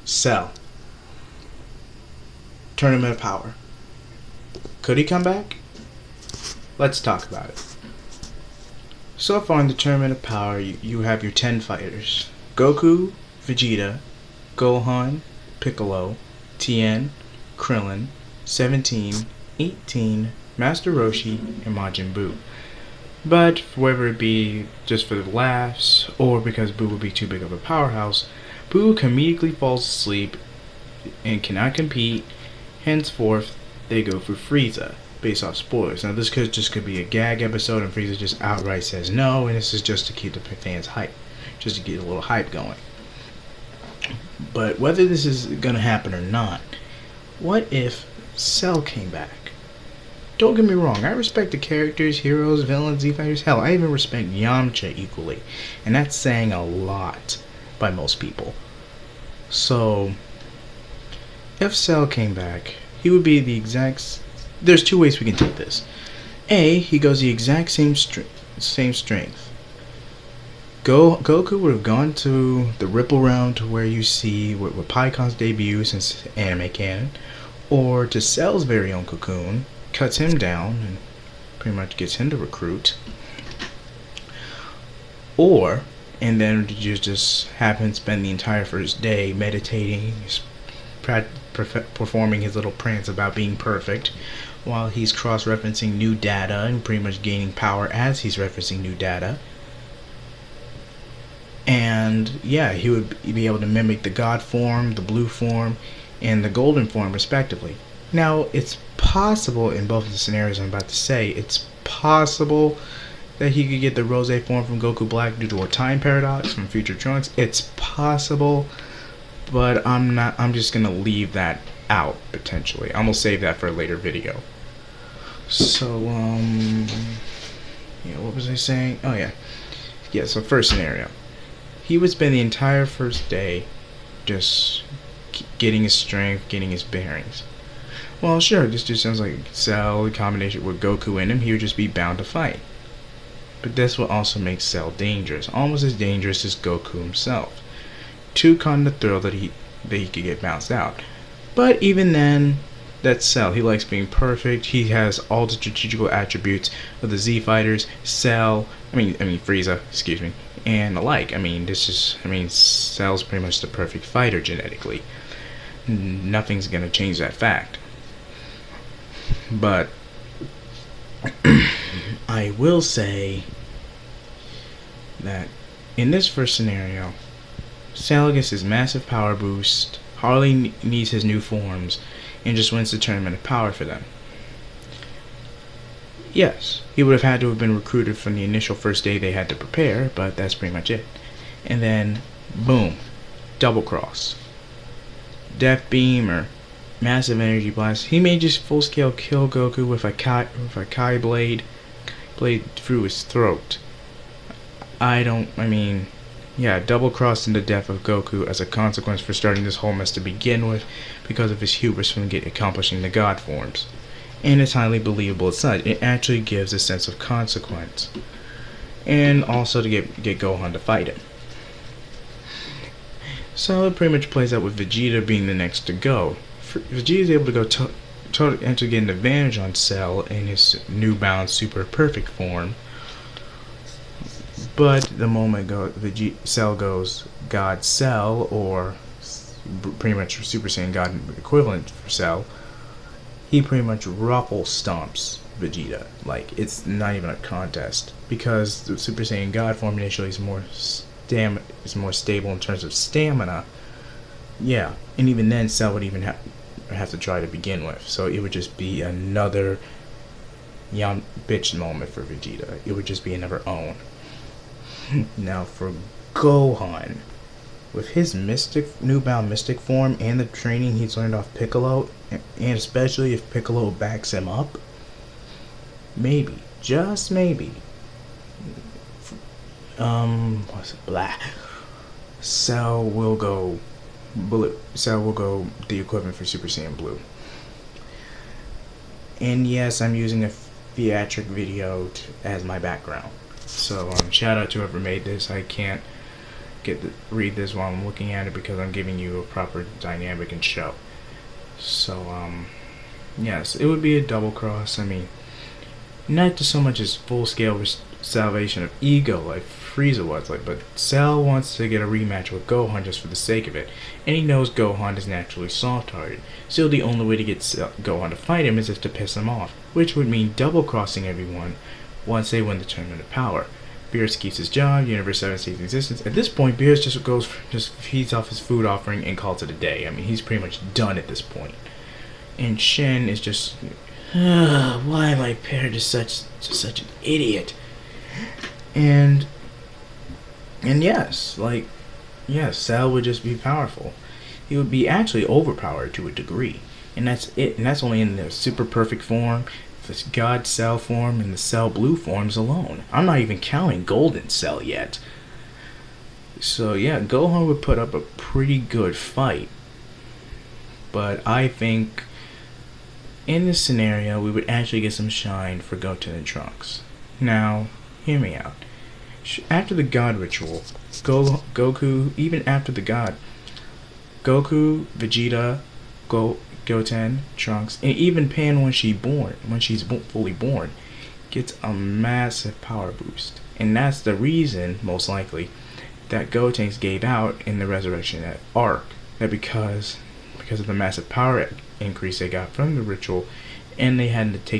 Cell. Tournament of Power. Could he come back? Let's talk about it. So far in the Tournament of Power, you have your 10 fighters. Goku, Vegeta, Gohan, Piccolo, Tien, Krillin, 17, 18, Master Roshi, and Majin Buu. But whether it be just for the laughs, or because Buu would be too big of a powerhouse, Buu comedically falls asleep and cannot compete. Henceforth, they go for Frieza, based off spoilers. Now this could be a gag episode, and Frieza just outright says no, and this is just to keep the fans hype, just to get a little hype going. But whether this is gonna happen or not, what if Cell came back? Don't get me wrong, I respect the characters, heroes, villains, Z-Fighters. Hell, I even respect Yamcha equally, and that's saying a lot by most people. So, if Cell came back, he would be the exact. There's two ways we can take this. A, he goes the exact same strength. Goku would have gone to the Ripple Realm, to where you see what Paikon's debut since anime canon, or to Cell's very own cocoon, cuts him down and pretty much gets him to recruit. Or, and then you just have him spend the entire first day meditating, performing his little prance about being perfect, while he's cross-referencing new data and pretty much gaining power as he's referencing new data. And yeah, he would be able to mimic the God form, the blue form, and the golden form respectively. Now, it's possible in both of the scenarios I'm about to say, it's possible that he could get the Rose form from Goku Black due to a time paradox from future Trunks. It's possible, but I'm just gonna leave that out potentially. I'm gonna save that for a later video. So, yeah, what was I saying? Oh yeah. Yeah, so first scenario. He would spend the entire first day just getting his strength, getting his bearings. Well, sure, this just sounds like Cell in combination with Goku in him. He would just be bound to fight. But that's what also makes Cell dangerous. Almost as dangerous as Goku himself. Too caught the thrill that he could get bounced out. But even then, that's Cell. He likes being perfect. He has all the strategical attributes of the Z fighters. Frieza, excuse me, and the like. Cell's pretty much the perfect fighter genetically. Nothing's gonna change that fact. But I will say that in this first scenario, Cell gets his massive power boost, hardly needs his new forms, and just wins the Tournament of Power for them. Yes, he would have had to have been recruited from the initial first day they had to prepare, but that's pretty much it. And then, boom, double cross. Death Beam or massive energy blast. He may just full scale kill Goku with a Kai blade through his throat. Double crossing the death of Goku as a consequence for starting this whole mess to begin with, because of his hubris from accomplishing the God forms. And it's highly believable as such. It actually gives a sense of consequence. And also to get Gohan to fight him. So it pretty much plays out with Vegeta being the next to go. Vegeta is able to go actually get an advantage on Cell in his newbound super perfect form. But the moment Cell goes God Cell, or pretty much Super Saiyan God equivalent for Cell, he pretty much ruffle stomps Vegeta. Like, it's not even a contest, because the Super Saiyan God form initially is more stable in terms of stamina. Yeah, and even then Cell would even have to try to begin with, so it would just be another bitch moment for Vegeta. It would just be another own. Now for Gohan, with his newbound mystic form and the training he's learned off Piccolo, and especially if Piccolo backs him up, maybe, just maybe, Cell will go the equivalent for Super Saiyan Blue. And yes, I'm using a theatric video as my background. So shout out to whoever made this. I can't read this while I'm looking at it because I'm giving you a proper dynamic and show. So yes, it would be a double cross. I mean, not just so much as full scale salvation of ego like Frieza was, but Cell wants to get a rematch with Gohan just for the sake of it, and he knows Gohan is naturally soft-hearted. Still, the only way to get Gohan to fight him is if to piss him off, which would mean double-crossing everyone once they win the Tournament of Power. Beerus keeps his job, Universe 7 stays in existence. At this point, Beerus just feeds off his food offering and calls it a day. I mean, he's pretty much done at this point. And Shen is just, why am I paired to such an idiot? And yes, Cell would just be powerful. He would be actually overpowered to a degree, and that's it. And that's only in the super perfect form, the God Cell form, and the Cell Blue forms alone. I'm not even counting Golden Cell yet. So yeah, Gohan would put up a pretty good fight, but I think in this scenario we would actually get some shine for Goten and Trunks. Now, hear me out. After the God ritual, Goku, even after the God, Goku, Vegeta, Goten, Trunks, and even Pan when she's fully born, gets a massive power boost. And that's the reason, most likely, that Gotenks gave out in the Resurrection arc. That because of the massive power increase they got from the ritual, and they had to take